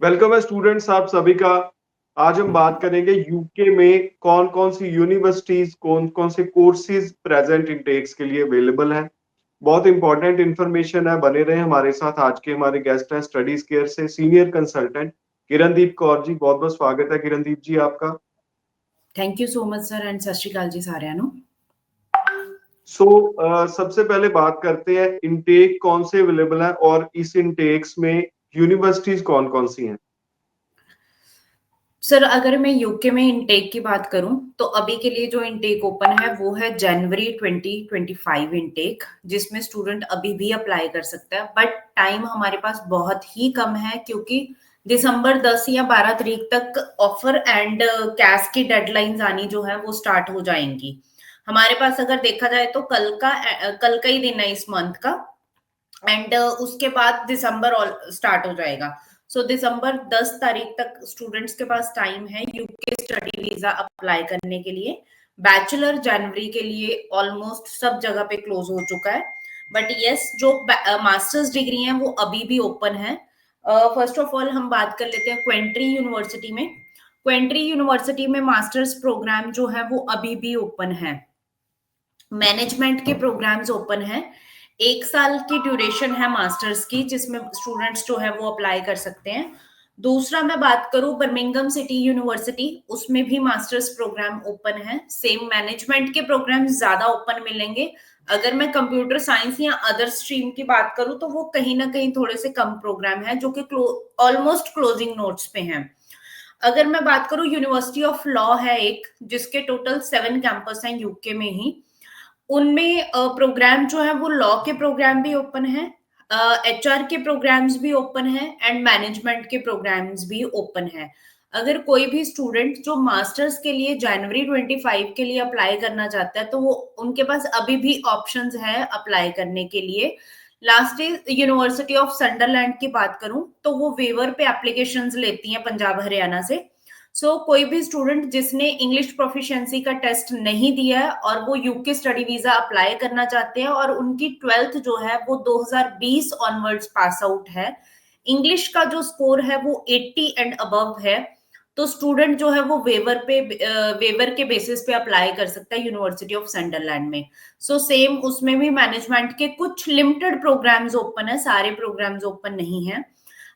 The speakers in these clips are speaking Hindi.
वेलकम है स्टूडेंट्स आप सभी का। आज हम बात करेंगे यूके में कौन कौन सी यूनिवर्सिटीज कौन कौन से कोर्सेज प्रेजेंट इनटेक्स के लिए अवेलेबल हैं। बहुत इंपॉर्टेंट इंफॉर्मेशन है, बने रहे हमारे साथ। आज के हमारे गेस्ट हैं स्टडीज केयर से सीनियर कंसल्टेंट किरणदीप कौर जी। बहुत बहुत स्वागत है किरणदीप जी आपका। Thank you so much sir and सत श्री अकाल जी साਰਿਆਂ ਨੂੰ। सबसे पहले बात करते हैं इनटेक कौन से अवेलेबल है और इस इनटेक्स में यूनिवर्सिटीज कौन कौन सी हैं। सर अगर मैं यूके में इनटेक की बात करूं तो अभी के लिए जो इनटेक ओपन है वो है जनवरी 2025 इनटेक, जिसमें स्टूडेंट अभी भी अप्लाई कर सकता है। बट टाइम हमारे पास बहुत ही कम है क्योंकि दिसंबर 10 या 12 तारीख तक ऑफर एंड कैश की डेडलाइंस आनी जो है वो स्टार्ट हो जाएंगी। हमारे पास अगर देखा जाए तो कल का ही दिन है इस मंथ का, एंड उसके बाद दिसंबर स्टार्ट हो जाएगा। सो दिसंबर 10 तारीख तक स्टूडेंट्स के पास टाइम है यूके स्टडी वीजा अप्लाई करने के लिए। बैचलर जनवरी के लिए ऑलमोस्ट सब जगह पे क्लोज हो चुका है, बट यस जो मास्टर्स डिग्री है वो अभी भी ओपन है। फर्स्ट ऑफ ऑल हम बात कर लेते हैं क्वेंट्री यूनिवर्सिटी में। क्वेंट्री यूनिवर्सिटी में मास्टर्स प्रोग्राम जो है वो अभी भी ओपन है। मैनेजमेंट के प्रोग्राम्स ओपन है। 1 साल की ड्यूरेशन है मास्टर्स की, जिसमें स्टूडेंट्स जो है वो अप्लाई कर सकते हैं। दूसरा मैं बात करूं बर्मिंघम सिटी यूनिवर्सिटी, उसमें भी मास्टर्स प्रोग्राम ओपन है। सेम मैनेजमेंट के प्रोग्राम ज्यादा ओपन मिलेंगे। अगर मैं कंप्यूटर साइंस या अदर स्ट्रीम की बात करूं तो वो कहीं ना कहीं थोड़े से कम प्रोग्राम है जो कि ऑलमोस्ट क्लोजिंग नोट्स पे हैं। अगर मैं बात करूं यूनिवर्सिटी ऑफ लॉ है एक, जिसके टोटल 7 कैंपस हैं यूके में ही। उनमें प्रोग्राम जो है वो लॉ के प्रोग्राम भी ओपन है, एचआर के प्रोग्राम्स भी ओपन है एंड मैनेजमेंट के प्रोग्राम्स भी ओपन है। अगर कोई भी स्टूडेंट जो मास्टर्स के लिए जनवरी 25 के लिए अप्लाई करना चाहता है तो वो उनके पास अभी भी ऑप्शंस है अप्लाई करने के लिए। लास्ट यूनिवर्सिटी ऑफ संडरलैंड की बात करूं तो वो वेवर पे एप्लीकेशंस लेती हैं पंजाब हरियाणा से। कोई भी स्टूडेंट जिसने इंग्लिश प्रोफिशिएंसी का टेस्ट नहीं दिया है और वो यूके स्टडी वीजा अप्लाई करना चाहते हैं और उनकी 12th जो है वो 2020 ऑनवर्ड्स पास आउट है, इंग्लिश का जो स्कोर है वो 80 एंड अबव है, तो स्टूडेंट जो है वो वेवर के बेसिस पे अप्लाई कर सकता है यूनिवर्सिटी ऑफ संडरलैंड में। सेम उसमें भी मैनेजमेंट के कुछ लिमिटेड प्रोग्राम्स ओपन है, सारे प्रोग्राम्स ओपन नहीं है।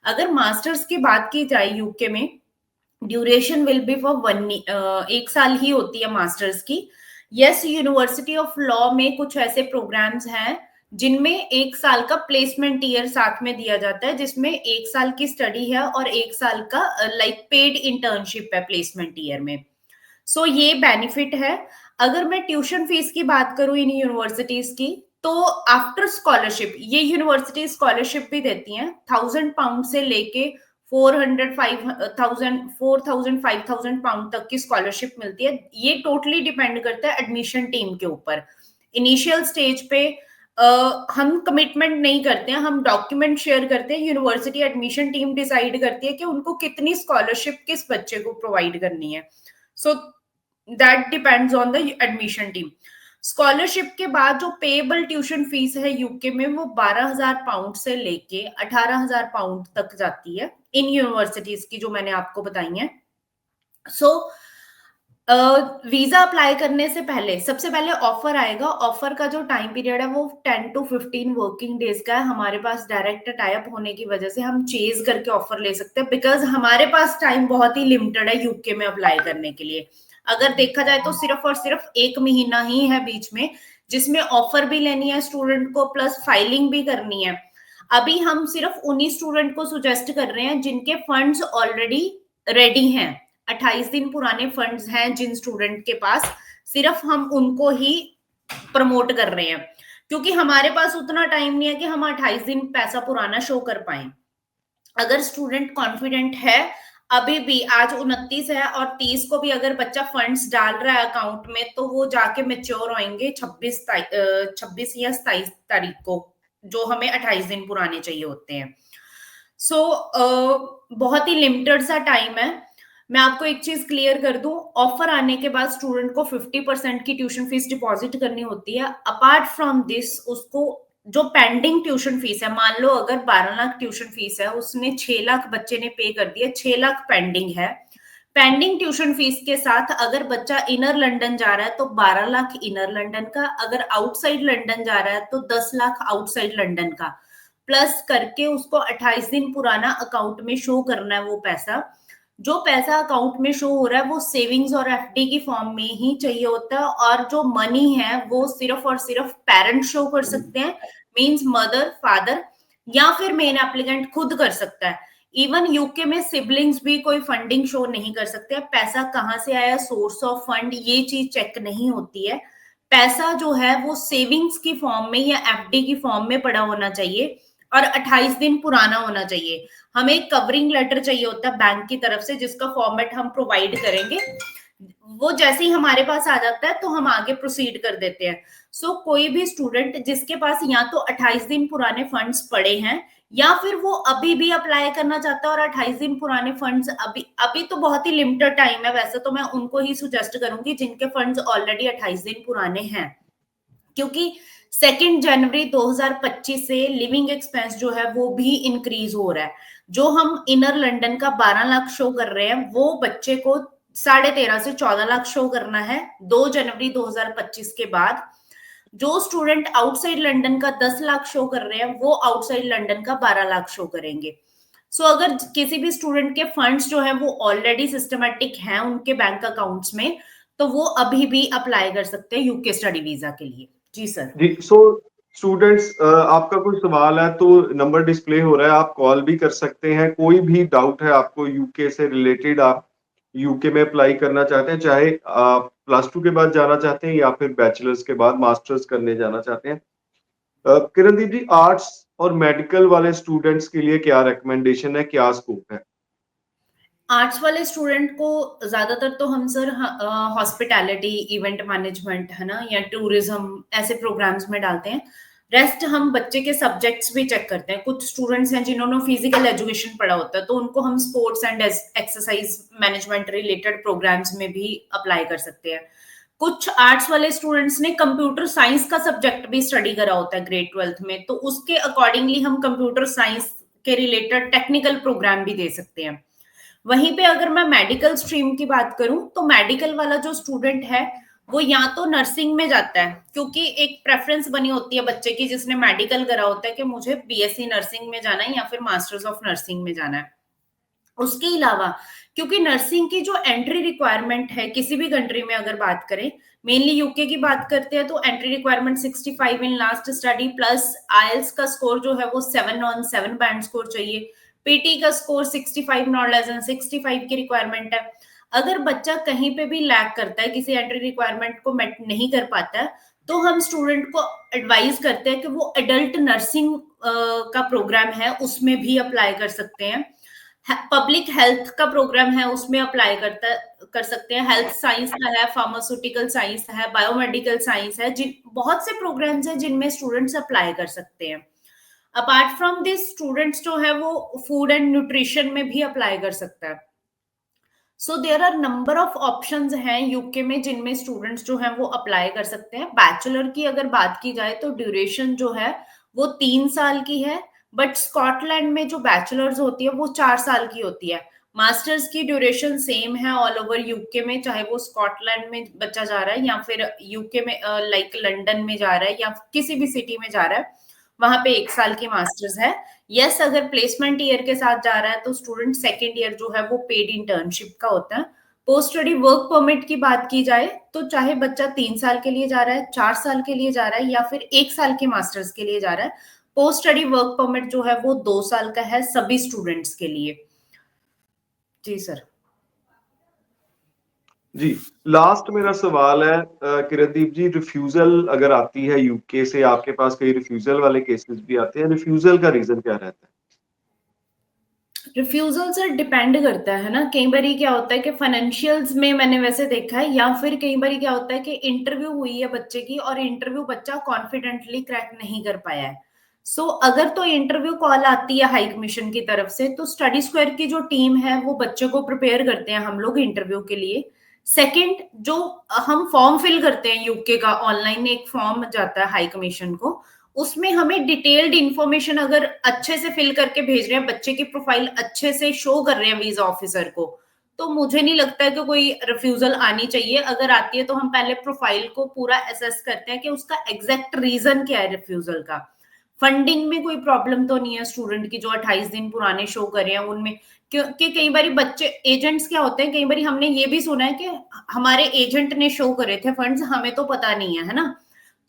अगर मास्टर्स की बात की जाए यूके में, ड्यूरेशन विल बी फॉर 1 साल ही होती है मास्टर्स की। यस यूनिवर्सिटी ऑफ लॉ में कुछ ऐसे प्रोग्राम्स हैं जिनमें 1 साल का प्लेसमेंट ईयर साथ में दिया जाता है, जिसमें 1 साल की स्टडी है और 1 साल का लाइक पेड इंटर्नशिप है प्लेसमेंट ईयर में। ये बेनिफिट है। अगर मैं ट्यूशन फीस की बात करूं इन यूनिवर्सिटीज की, तो आफ्टर स्कॉलरशिप ये यूनिवर्सिटी स्कॉलरशिप भी देती हैं। £1000 से लेके 400 5000 4000 5000 पाउंड तक की स्कॉलरशिप मिलती है। ये टोटली डिपेंड करता है एडमिशन टीम के ऊपर। इनिशियल स्टेज पे हम कमिटमेंट नहीं करते हैं, हम डॉक्यूमेंट शेयर करते हैं। यूनिवर्सिटी एडमिशन टीम डिसाइड करती है कि उनको कितनी स्कॉलरशिप किस बच्चे को प्रोवाइड करनी है। So that depends on the admission team. Scholarship के बाद जो पेएबल ट्यूशन फीस है यूके में वो 12,000 पाउंड से लेके 18,000 पाउंड तक जाती है इन यूनिवर्सिटीज की जो मैंने आपको बताई है। वीजा अप्लाई करने से पहले सबसे पहले ऑफर आएगा। ऑफर का जो टाइम पीरियड है वो 10 to 15 वर्किंग डेज का है। हमारे पास डायरेक्ट टाई अप होने की वजह से हम चेज करके ऑफर ले सकते हैं, बिकॉज हमारे पास टाइम बहुत ही लिमिटेड है यूके में अप्लाई करने के लिए। अगर देखा जाए तो सिर्फ और सिर्फ 1 महीना ही है बीच में, जिसमें ऑफर भी लेनी है स्टूडेंट को प्लस फाइलिंग भी करनी है। अभी हम सिर्फ उन्हीं स्टूडेंट को सुजेस्ट कर रहे हैं जिनके फंड्स ऑलरेडी रेडी हैं। 28 दिन पुराने फंड्स हैं जिन स्टूडेंट के पास, सिर्फ हम उनको ही प्रमोट कर रहे हैं, क्योंकि हमारे पास उतना टाइम नहीं है कि हम 28 दिन पैसा पुराना शो कर पाए। अगर स्टूडेंट कॉन्फिडेंट है, अभी भी आज 29 है और 30 को भी अगर बच्चा फंड्स डाल रहा है अकाउंट में, तो वो जाके मेच्योर होंगे 26 या 27 तारीख को, जो हमें 28 दिन पुराने चाहिए होते हैं। बहुत ही लिमिटेड सा टाइम है। मैं आपको एक चीज क्लियर कर दूं, ऑफर आने के बाद स्टूडेंट को 50% की ट्यूशन फीस डिपॉजिट करनी होती है। अपार्ट फ्रॉम दिस उसको जो पेंडिंग ट्यूशन फीस है, मान लो अगर 12 लाख ट्यूशन फीस है, उसने 6 लाख बच्चे ने पे कर दिया, 6 लाख पेंडिंग है। पेंडिंग ट्यूशन फीस के साथ अगर बच्चा इनर लंदन जा रहा है तो 12 लाख इनर लंदन का, अगर आउटसाइड लंदन जा रहा है तो 10 लाख आउटसाइड लंदन का, प्लस करके उसको 28 दिन पुराना अकाउंट में शो करना है वो पैसा। जो पैसा अकाउंट में शो हो रहा है वो सेविंग्स और एफडी की फॉर्म में ही चाहिए होता है, और जो मनी है वो सिर्फ और सिर्फ पेरेंट शो कर सकते हैं, मींस मदर, फादर, या फिर मेन एप्लीकेंट खुद कर सकता है। इवन यूके में सिबलिंग्स भी कोई फंडिंग शो नहीं कर सकते। पैसा कहाँ से आया, सोर्स ऑफ फंड, ये चीज चेक नहीं होती है। पैसा जो है वो सेविंग्स की फॉर्म में या एफडी की फॉर्म में पड़ा होना चाहिए और 28 दिन पुराना होना चाहिए। हमें एक कवरिंग लेटर चाहिए होता है बैंक की तरफ से, जिसका फॉर्मेट हम प्रोवाइड करेंगे। वो जैसे ही हमारे पास आ जाता है तो हम आगे प्रोसीड कर देते हैं। सो कोई भी स्टूडेंट जिसके पास या तो 28 दिन पुराने फंड्स पड़े हैं, या फिर वो अभी भी अप्लाई करना चाहता है और 28 दिन पुराने फंड्स, अभी अभी तो बहुत ही लिमिटेड टाइम है, वैसे तो मैं उनको ही सुजेस्ट करूंगी जिनके फंड्स ऑलरेडी 28 दिन पुराने हैं, क्योंकि 2 जनवरी 2025 से लिविंग एक्सपेंस जो है वो भी इंक्रीज हो रहा है। जो हम इनर लंदन का 12 लाख शो कर रहे हैं वो बच्चे को 13.5 से 14 लाख शो करना है 2 जनवरी 2025 के बाद। जो स्टूडेंट आउटसाइड लंदन का 10 लाख शो कर रहे हैं वो आउटसाइड लंदन का 12 लाख शो करेंगे। सो अगर किसी भी स्टूडेंट के फंड्स जो है वो ऑलरेडी सिस्टमेटिक हैं उनके बैंक अकाउंट्स में, तो वो अभी भी अप्लाई कर सकते हैं यूके स्टडी वीजा के लिए। जी सर। जी, सो स्टूडेंट्स, आपका कोई सवाल है तो नंबर डिस्प्ले हो रहा है, आप कॉल भी कर सकते हैं। कोई भी डाउट है आपको यूके से रिलेटेड, आप यूके में अप्लाई करना चाहते हैं, चाहे आप +2 के बाद जाना चाहते हैं या फिर बैचलर्स के बाद मास्टर्स करने जाना चाहते हैं। किरणदीप जी, आर्ट्स और मेडिकल वाले स्टूडेंट्स के लिए क्या रिकमेंडेशन है, क्या स्कोप है? आर्ट्स वाले स्टूडेंट को ज्यादातर तो हम सर हॉस्पिटैलिटी, इवेंट मैनेजमेंट है ना, या टूरिज्म, ऐसे प्रोग्राम्स में डालते हैं। रेस्ट हम बच्चे के सब्जेक्ट्स भी चेक करते हैं। कुछ स्टूडेंट्स हैं जिन्होंने फिजिकल एजुकेशन पढ़ा होता है तो उनको हम sports and exercise management related programs में भी अप्लाई कर सकते हैं। कुछ आर्ट्स वाले स्टूडेंट्स ने कंप्यूटर साइंस का सब्जेक्ट भी स्टडी करा होता है ग्रेड 12th में, तो उसके अकॉर्डिंगली हम कंप्यूटर साइंस के रिलेटेड टेक्निकल प्रोग्राम भी दे सकते हैं। वहीं पे अगर मैं मेडिकल स्ट्रीम की बात करूं तो मेडिकल वाला जो स्टूडेंट है वो या तो नर्सिंग में जाता है, क्योंकि एक प्रेफरेंस बनी होती है बच्चे की जिसने मेडिकल करा होता है कि मुझे बीएससी नर्सिंग में जाना है या फिर मास्टर्स ऑफ नर्सिंग में जाना है। उसके अलावा क्योंकि नर्सिंग की जो एंट्री रिक्वायरमेंट है किसी भी कंट्री में अगर बात करें, मेनली यूके की बात करते हैं, तो entry requirement 65 in last study plus IELTS का स्कोर जो है वो 7 on 7 बैंड स्कोर चाहिए। पीटी का स्कोर 65 नॉट लेस देन 65 की रिक्वायरमेंट है। अगर बच्चा कहीं पे भी लैग करता है, किसी एंट्री रिक्वायरमेंट को मेट नहीं कर पाता है, तो हम स्टूडेंट को एडवाइज करते हैं कि वो एडल्ट नर्सिंग का प्रोग्राम है उसमें भी अप्लाई कर सकते हैं। पब्लिक हेल्थ का प्रोग्राम है उसमें अप्लाई कर सकते हैं। हेल्थ साइंस का है, फार्मास्यूटिकल साइंस है, बायोमेडिकल साइंस है, जिन बहुत से प्रोग्राम्स हैं जिनमें स्टूडेंट्स अप्लाई कर सकते हैं। अपार्ट फ्रॉम दिस स्टूडेंट्स जो है वो फूड एंड न्यूट्रिशन में भी अप्लाई कर सकता है। So there are number of options हैं यूके में जिनमें स्टूडेंट्स जो हैं वो अप्लाई कर सकते हैं। बैचलर की अगर बात की जाए तो ड्यूरेशन जो है वो 3 साल की है, बट स्कॉटलैंड में जो बैचलर्स होती है वो 4 साल की होती है। मास्टर्स की ड्यूरेशन सेम है ऑल ओवर यूके में, चाहे वो स्कॉटलैंड में बच्चा जा रहा है या फिर यूके में लाइक लंदन में जा रहा है या किसी भी सिटी में जा रहा है, वहां पे 1 साल की मास्टर्स है। यस, अगर प्लेसमेंट ईयर के साथ जा रहा है तो स्टूडेंट सेकेंड ईयर जो है वो पेड इंटर्नशिप का होता है। पोस्ट स्टडी वर्क परमिट की बात की जाए तो चाहे बच्चा 3 साल के लिए जा रहा है, 4 साल के लिए जा रहा है या फिर 1 साल के मास्टर्स के लिए जा रहा है, पोस्ट स्टडी वर्क परमिट जो है वो 2 साल का है सभी स्टूडेंट्स के लिए। जी सर। जी, लास्ट मेरा सवाल है किरणदीप जी, रिफ्यूजल अगर आती है यूके से, आपके पास कई रिफ्यूजल वाले केसेस भी आते हैं, रिफ्यूजल का रीजन क्या रहता है? रिफ्यूजल सर डिपेंड करता है ना, कई बार क्या होता है कि फाइनेंशियल्स में मैंने वैसे देखा है, या फिर कई बार क्या होता है कि इंटरव्यू हुई है बच्चे की और इंटरव्यू बच्चा कॉन्फिडेंटली क्रैक नहीं कर पाया है। अगर तो इंटरव्यू कॉल आती है हाई कमीशन की तरफ से तो स्टडी स्क्वायर की जो टीम है वो बच्चे को प्रिपेयर करते हैं हम लोग इंटरव्यू के लिए। सेकंड, जो हम फॉर्म फिल करते हैं यूके का, ऑनलाइन एक फॉर्म जाता है हाई कमीशन को, उसमें हमें डिटेल्ड इंफॉर्मेशन अगर अच्छे से फिल करके भेज रहे हैं, बच्चे की प्रोफाइल अच्छे से शो कर रहे हैं वीजा ऑफिसर को, तो मुझे नहीं लगता है कि कोई रिफ्यूजल आनी चाहिए। अगर आती है तो हम पहले प्रोफाइल को पूरा असेस करते हैं कि उसका एग्जैक्ट रीजन क्या है रिफ्यूजल का। फंडिंग में कोई प्रॉब्लम तो नहीं है स्टूडेंट की, जो 28 दिन पुराने शो कर रहे हैं उनमें, क्योंकि कई बार बच्चे एजेंट्स क्या होते हैं, कई बार हमने ये भी सुना है कि हमारे एजेंट ने शो करे थे फंड्स, हमें तो पता नहीं है ना।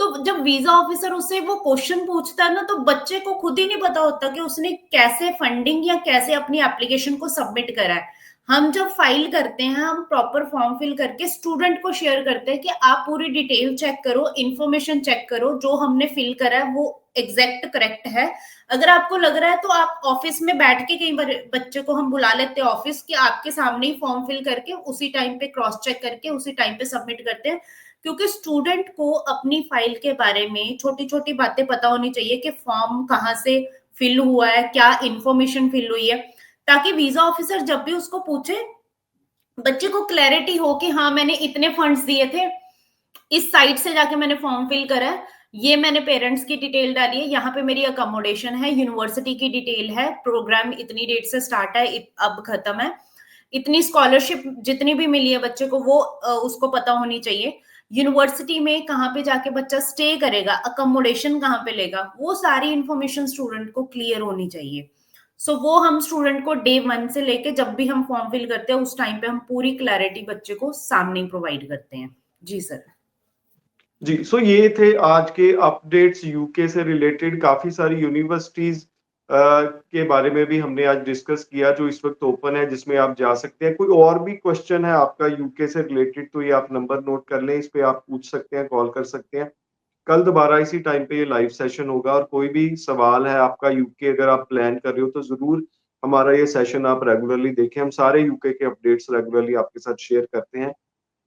तो जब वीजा ऑफिसर उससे वो क्वेश्चन पूछता है ना, तो बच्चे को खुद ही नहीं पता होता कि उसने कैसे फंडिंग या कैसे अपनी एप्लीकेशन को सबमिट करा है। हम जब फाइल करते हैं, हम प्रॉपर फॉर्म फिल करके स्टूडेंट को शेयर करते हैं कि आप पूरी डिटेल चेक करो, इंफॉर्मेशन चेक करो, जो हमने फिल करा है वो एग्जैक्ट करेक्ट है। अगर आपको लग रहा है तो आप ऑफिस में बैठ के, कई बार बच्चे को हम बुला लेते हैं ऑफिस के, आपके सामने ही फॉर्म फिल करके उसी टाइम पे क्रॉस चेक करके उसी टाइम पे सबमिट करते हैं। क्योंकि स्टूडेंट को अपनी फाइल के बारे में छोटी छोटी बातें पता होनी चाहिए कि फॉर्म कहाँ से फिल हुआ है, क्या इंफॉर्मेशन फिल हुई है, ताकि वीजा ऑफिसर जब भी उसको पूछे, बच्चे को क्लैरिटी हो कि हाँ मैंने इतने फंड्स दिए थे, इस साइट से जाके मैंने फॉर्म फिल करा है, ये मैंने पेरेंट्स की डिटेल डाली है, यहाँ पे मेरी अकोमोडेशन है, यूनिवर्सिटी की डिटेल है, प्रोग्राम इतनी डेट से स्टार्ट है, अब खत्म है, इतनी स्कॉलरशिप जितनी भी मिली है बच्चे को वो उसको पता होनी चाहिए। यूनिवर्सिटी में कहाँ पे जाके बच्चा स्टे करेगा, अकोमोडेशन कहाँ पे लेगा, वो सारी इंफॉर्मेशन स्टूडेंट को क्लियर होनी चाहिए। सो वो हम स्टूडेंट को डे 1 से लेके जब भी हम फॉर्म फिल करते हैं उस टाइम पे हम पूरी क्लैरिटी बच्चे को सामने प्रोवाइड करते हैं। जी सर। जी, सो ये थे आज के अपडेट्स यूके से रिलेटेड। काफी सारी यूनिवर्सिटीज के बारे में भी हमने आज डिस्कस किया जो इस वक्त ओपन है, जिसमें आप जा सकते हैं। कोई और भी क्वेश्चन है आपका यूके से रिलेटेड तो ये आप नंबर नोट कर लें, इस पे आप पूछ सकते हैं, कॉल कर सकते हैं। कल दोबारा इसी टाइम पे ये लाइव सेशन होगा, और कोई भी सवाल है आपका यूके अगर आप प्लान कर रहे हो तो जरूर हमारा ये सेशन आप रेगुलरली देखें। हम सारे यूके के अपडेट्स रेगुलरली आपके साथ शेयर करते हैं।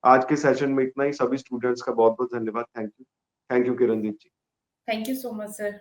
आज के सेशन में इतना ही। सभी स्टूडेंट्स का बहुत बहुत धन्यवाद। Thank you Kirandeep ji. Thank you so much sir.